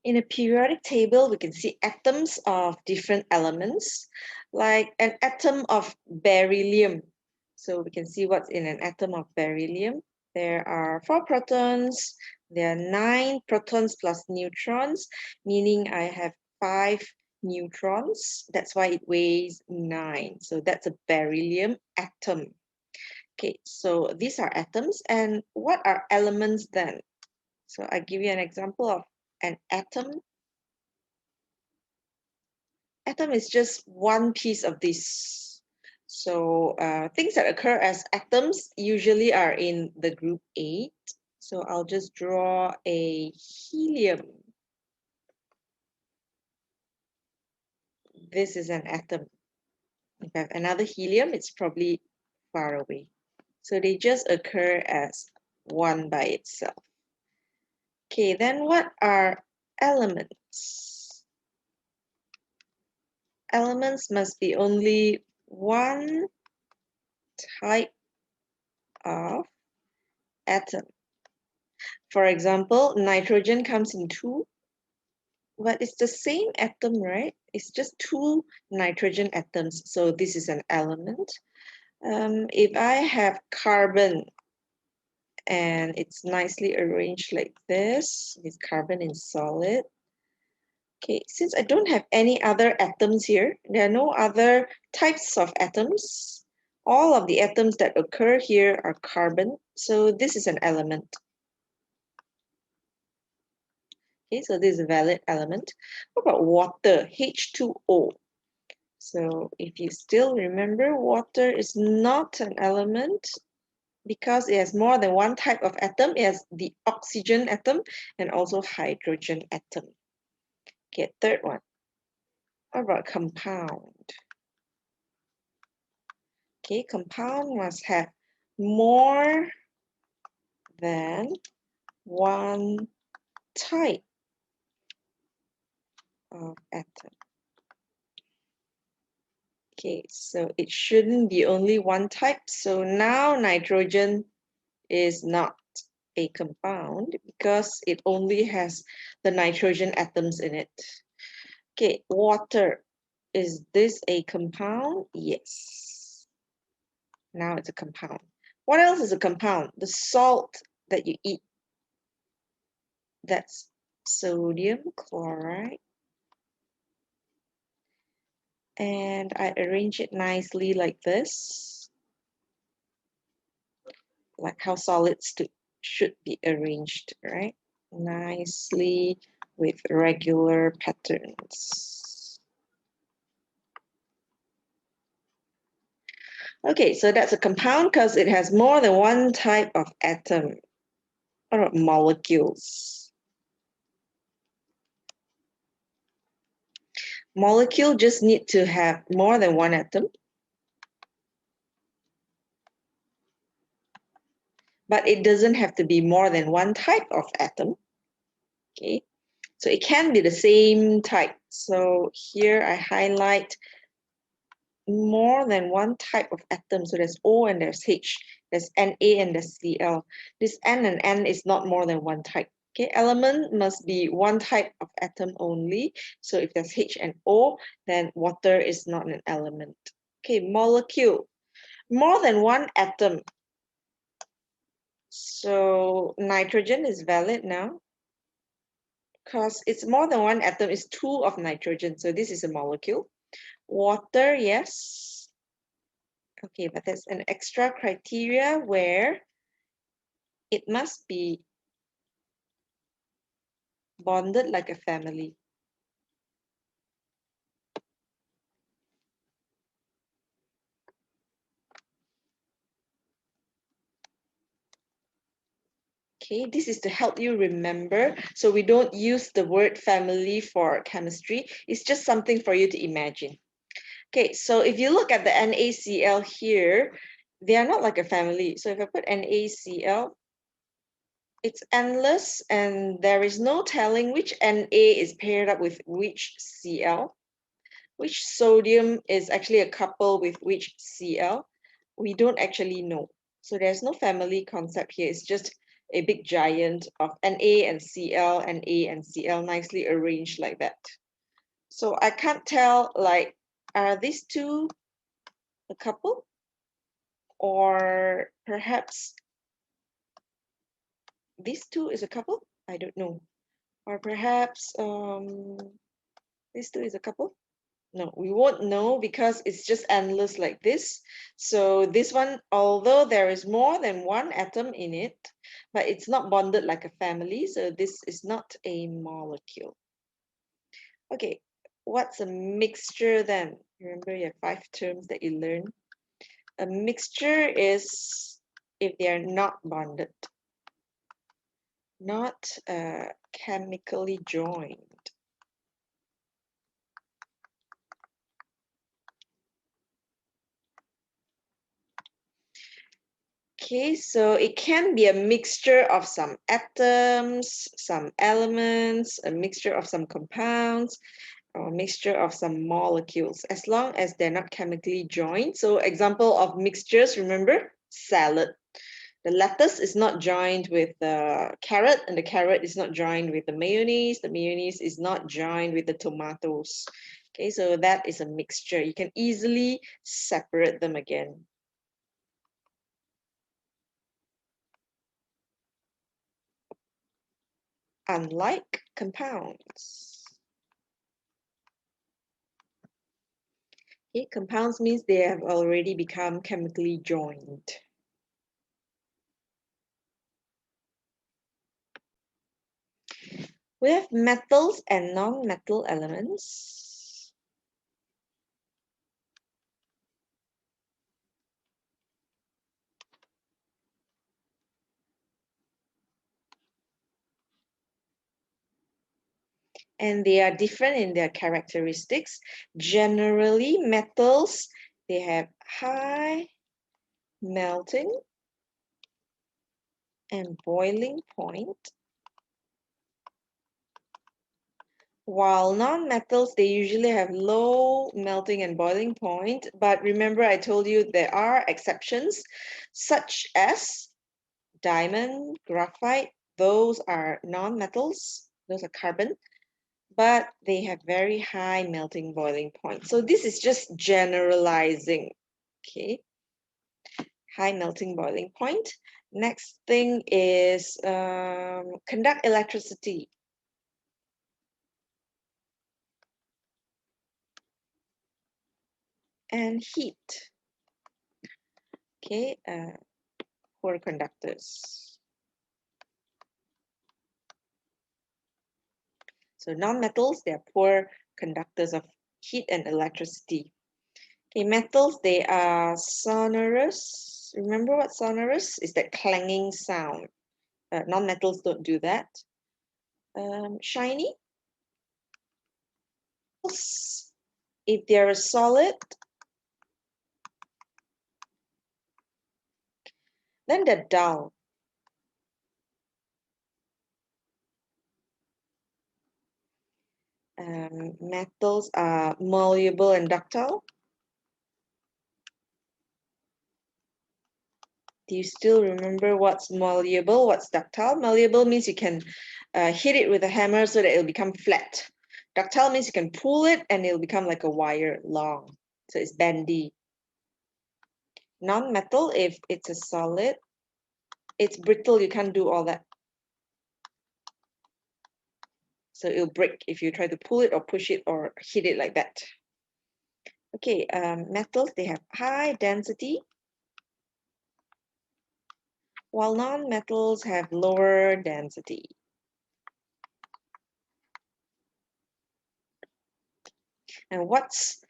In a periodic table, we can see atoms of different elements, like an atom of beryllium. So we can see what's in an atom of beryllium. There are 4 protons, there are 9 protons plus neutrons, meaning I have 5 neutrons. That's why it weighs 9. So that's a beryllium atom. Okay, so these are atoms. And what are elements then? So I give you an example of an atom. Atom is just one piece of this. So things that occur as atoms usually are in the group 8. So I'll just draw a helium. This is an atom. If I have another helium, it's probably far away. So they just occur as one by itself. Okay, then what are elements? Elements must be only one type of atom. For example, nitrogen comes in 2, but it's the same atom, right? It's just 2 nitrogen atoms, so this is an element. If I have carbon and it's nicely arranged like this, with carbon in solid. Okay, since I don't have any other atoms here, there are no other types of atoms. All of the atoms that occur here are carbon, so this is an element. Okay, so this is a valid element. What about water, H2O? So if you still remember, water is not an element because it has more than one type of atom. It has the oxygen atom and also hydrogen atom. Okay, third one. What about compound? Okay, compound must have more than one type of atom. Okay, so it shouldn't be only one type. So now nitrogen is not a compound because it only has the nitrogen atoms in it. Okay, water. Is this a compound? Yes. Now it's a compound. What else is a compound? The salt that you eat. That's sodium chloride. And I arrange it nicely like this, like how solids should be arranged, right? Nicely with regular patterns. Okay, so that's a compound because it has more than one type of atom. What about molecules? Molecule just need to have more than one atom. But it doesn't have to be more than one type of atom. Okay, so it can be the same type. So here I highlight more than one type of atom. So there's O and there's H, there's Na and there's Cl. This N and N is not more than one type. Okay, element must be one type of atom only. So if there's H and O, then water is not an element. Okay, molecule, more than one atom. So nitrogen is valid now because it's more than one atom, it's 2 of nitrogen. So this is a molecule. Water, yes. Okay, but there's an extra criteria where it must be bonded like a family. Okay, this is to help you remember. So we don't use the word family for chemistry. It's just something for you to imagine. Okay, so if you look at the NaCl here, they are not like a family. So if I put NaCl, it's endless and there is no telling which Na is paired up with which Cl, which sodium is actually a couple with which Cl. We don't actually know. So there's no family concept here. It's just a big giant of Na and Cl, Na and Cl nicely arranged like that. So I can't tell, like, are these two a couple? Or perhaps these two is a couple? I don't know. Or perhaps these two is a couple? No, we won't know because it's just endless like this. So this one, although there is more than one atom in it, but it's not bonded like a family, so this is not a molecule. Okay, what's a mixture then? Remember, you have 5 terms that you learn. A mixture is if they are not bonded, not chemically joined. Okay, so it can be a mixture of some atoms, some elements, a mixture of some compounds, or a mixture of some molecules, as long as they're not chemically joined. So example of mixtures, remember, salad. The lettuce is not joined with the carrot, and the carrot is not joined with the mayonnaise. The mayonnaise is not joined with the tomatoes. Okay, so that is a mixture. You can easily separate them again. Unlike compounds. Okay, compounds means they have already become chemically joined. We have metals and non-metal elements. And they are different in their characteristics. Generally, metals, they have high melting and boiling point, while non-metals, they usually have low melting and boiling point. But remember, I told you there are exceptions, such as diamond, graphite. Those are non-metals, those are carbon, but they have very high melting boiling point. So this is just generalizing, okay? High melting boiling point. Next thing is conduct electricity. And heat, okay? Poor conductors. So non-metals, they are poor conductors of heat and electricity. Okay, metals, they are sonorous. Remember what sonorous is? That clanging sound. Non-metals don't do that. Shiny. If they're a solid, then they're dull. Metals are malleable and ductile. Do you still remember what's malleable, what's ductile? Malleable means you can hit it with a hammer so that it'll become flat. Ductile means you can pull it and it'll become like a wire long. So it's bendy. Non-metal, if it's a solid, it's brittle, you can't do all that. So it'll break if you try to pull it or push it or hit it like that. Okay, metals, they have high density, while non-metals have lower density. And what's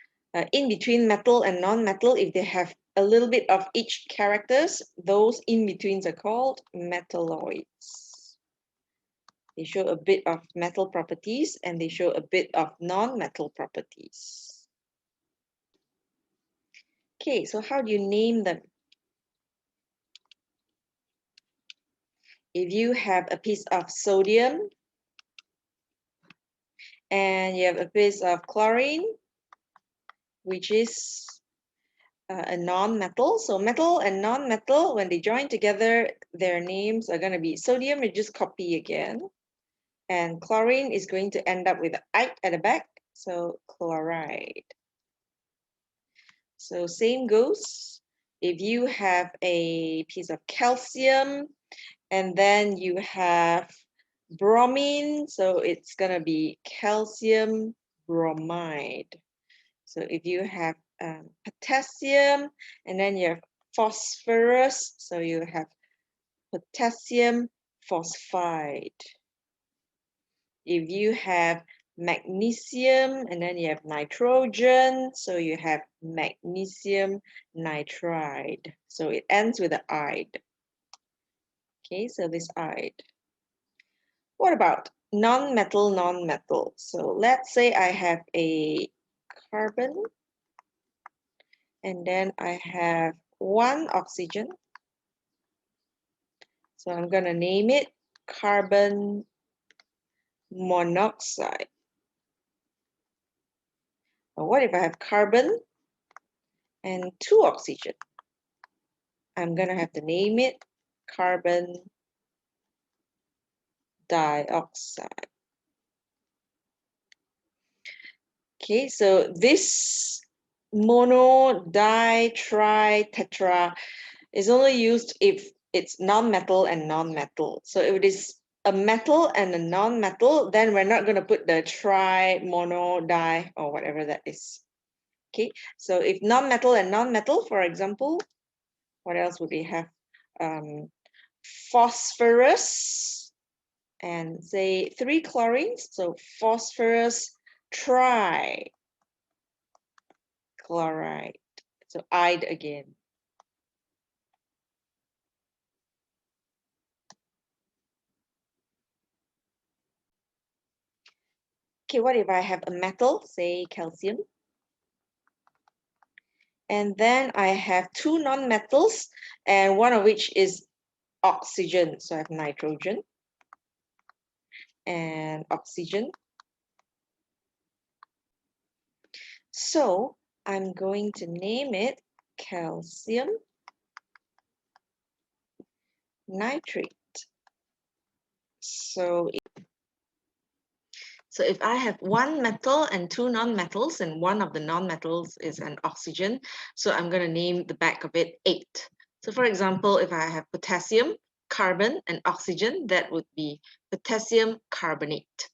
in between metal and non-metal? If they have a little bit of each characters, those in-betweens are called metalloids. They show a bit of metal properties and they show a bit of non-metal properties. Okay, so how do you name them? If you have a piece of sodium and you have a piece of chlorine, which is a non-metal. So metal and non-metal, when they join together, their names are going to be sodium, you just copy again. And chlorine is going to end up with an ite at the back, so chloride. So same goes. If you have a piece of calcium and then you have bromine, so it's going to be calcium bromide. So if you have potassium and then you have phosphorus, so you have potassium phosphide. If you have magnesium and then you have nitrogen, so you have magnesium nitride. So it ends with an ide. Okay, so this ide. What about non-metal, non-metal? So let's say I have a carbon and then I have one oxygen. So I'm going to name it carbon monoxide. But what if I have carbon and two oxygen? I'm going to have to name it carbon dioxide. Okay, so this mono, di, tri, tetra is only used if it's non-metal and non-metal. So if it is a metal and a non-metal, then we're not going to put the tri, mono, di, or whatever that is. Okay, so if non-metal and non-metal, for example, what else would we have? Phosphorus and say 3 chlorines, so phosphorus trichloride. So ide again. Okay, what if I have a metal, say calcium? And then I have 2 non-metals, and one of which is oxygen. So I have nitrogen and oxygen. So I'm going to name it calcium nitrate. So if I have one metal and 2 non-metals, and one of the non-metals is an oxygen, so I'm going to name the back of it 8. So for example, if I have potassium, carbon, and oxygen, that would be potassium carbonate.